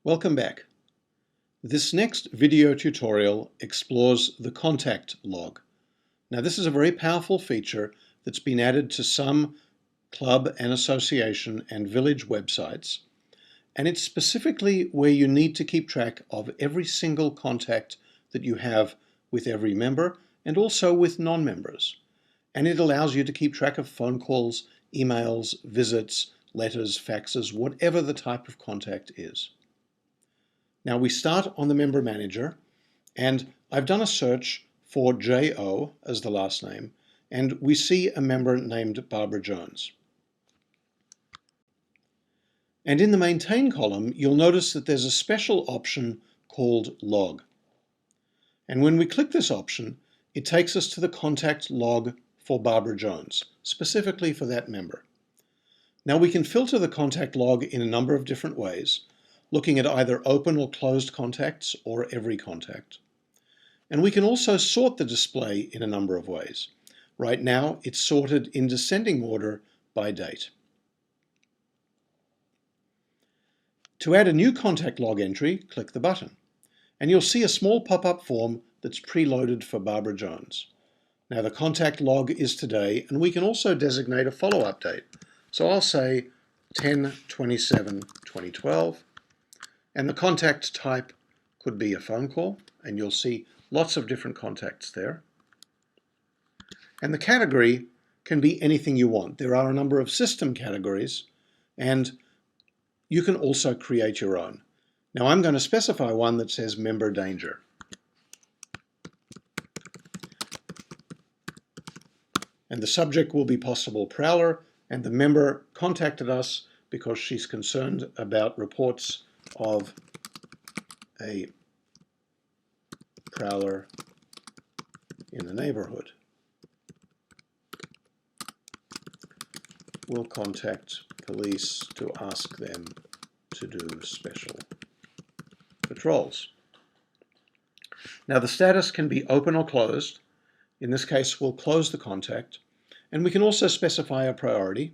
Welcome back. This next video tutorial explores the contact log. Now this is a very powerful feature that's been added to some club and association and village websites, and it's specifically where you need to keep track of every single contact that you have with every member and also with non-members. And it allows you to keep track of phone calls, emails, visits, letters, faxes, whatever the type of contact is. Now we start on the member manager, and I've done a search for J.O. as the last name, and we see a member named Barbara Jones. And in the maintain column, you'll notice that there's a special option called log. And when we click this option, it takes us to the contact log for Barbara Jones, specifically for that member. Now we can filter the contact log in a number of different ways, looking at either open or closed contacts or every contact. And we can also sort the display in a number of ways. Right now, it's sorted in descending order by date. To add a new contact log entry, click the button, and you'll see a small pop-up form that's preloaded for Barbara Jones. Now the contact log is today, and we can also designate a follow-up date. So I'll say 10/27/2012, and the contact type could be a phone call, and you'll see lots of different contacts there. And the category can be anything you want. There are a number of system categories, and you can also create your own. Now I'm going to specify one that says member danger. And the subject will be possible prowler, and the member contacted us because she's concerned about reports of a prowler in the neighborhood. We'll contact police to ask them to do special patrols. Now the status can be open or closed. In this case, we'll close the contact, and we can also specify a priority,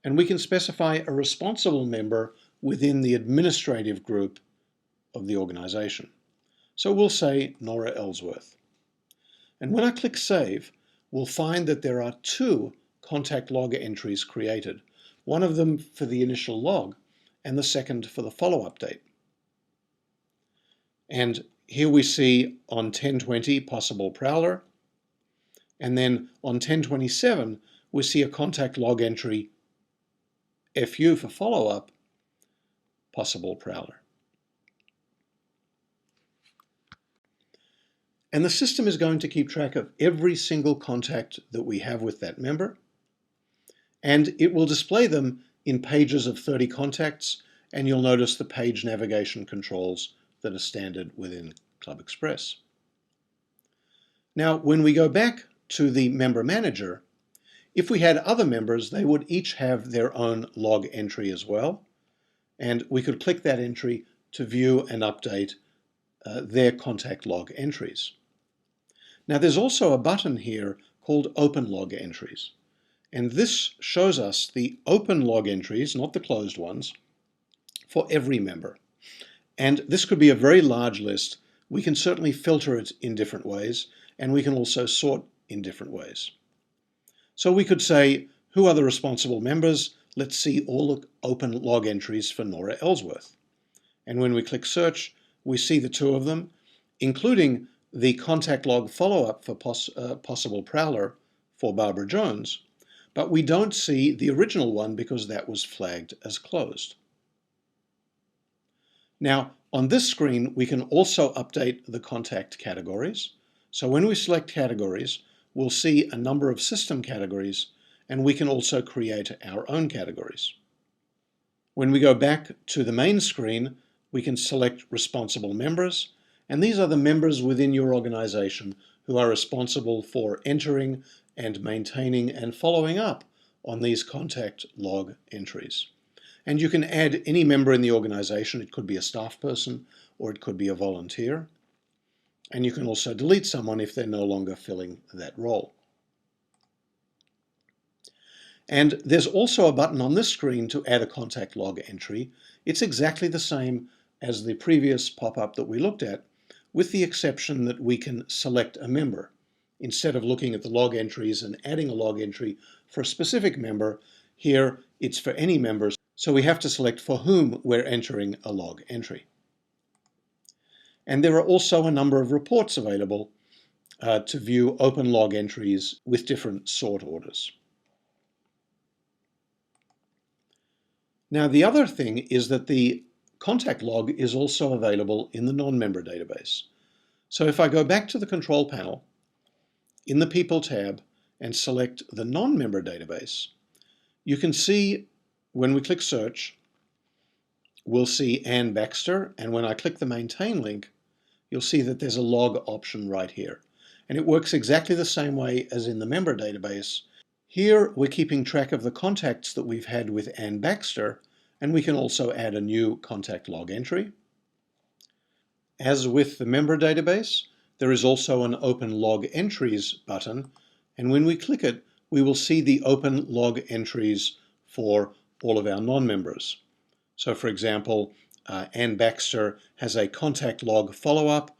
and we can specify a responsible member within the administrative group of the organization. So we'll say Nora Ellsworth. And when I click Save, we'll find that there are two contact log entries created, one of them for the initial log and the second for the follow-up date. And here we see on 10/20 possible prowler, and then on 10/27 we see a contact log entry FU for follow-up, possible prowler. And the system is going to keep track of every single contact that we have with that member, and it will display them in pages of 30 contacts, and you'll notice the page navigation controls that are standard within Club Express. Now, when we go back to the member manager, if we had other members, they would each have their own log entry as well, and we could click that entry to view and update their contact log entries. Now there's also a button here called Open Log Entries, and this shows us the open log entries, not the closed ones, for every member. And this could be a very large list. We can certainly filter it in different ways, and we can also sort in different ways. So we could say, who are the responsible members? Let's see all the open log entries for Nora Ellsworth. And when we click search, we see the two of them, including the contact log follow-up for possible prowler for Barbara Jones, but we don't see the original one because that was flagged as closed. Now, on this screen, we can also update the contact categories. So when we select categories, we'll see a number of system categories, and we can also create our own categories. When we go back to the main screen, we can select responsible members, and these are the members within your organization who are responsible for entering and maintaining and following up on these contact log entries. And you can add any member in the organization. It could be a staff person or it could be a volunteer. And you can also delete someone if they're no longer filling that role. And there's also a button on this screen to add a contact log entry. It's exactly the same as the previous pop-up that we looked at, with the exception that we can select a member. Instead of looking at the log entries and adding a log entry for a specific member, here it's for any members, so we have to select for whom we're entering a log entry. And there are also a number of reports available to view open log entries with different sort orders. Now, the other thing is that the contact log is also available in the non-member database. So if I go back to the control panel in the People tab and select the non-member database, you can see when we click Search, we'll see Ann Baxter, and when I click the Maintain link, you'll see that there's a log option right here. And it works exactly the same way as in the member database. Here we're keeping track of the contacts that we've had with Ann Baxter, and we can also add a new contact log entry. As with the member database, there is also an Open Log Entries button, and when we click it, we will see the open log entries for all of our non-members. So for example, Ann Baxter has a contact log follow-up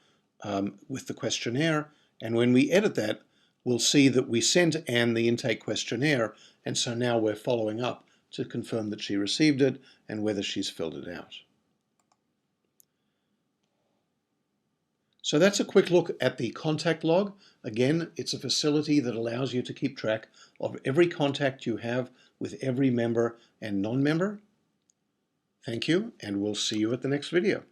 with the questionnaire, and when we edit that, we'll see that we sent Ann the intake questionnaire, and so now we're following up to confirm that she received it and whether she's filled it out. So that's a quick look at the contact log. Again, it's a facility that allows you to keep track of every contact you have with every member and non-member. Thank you, and we'll see you at the next video.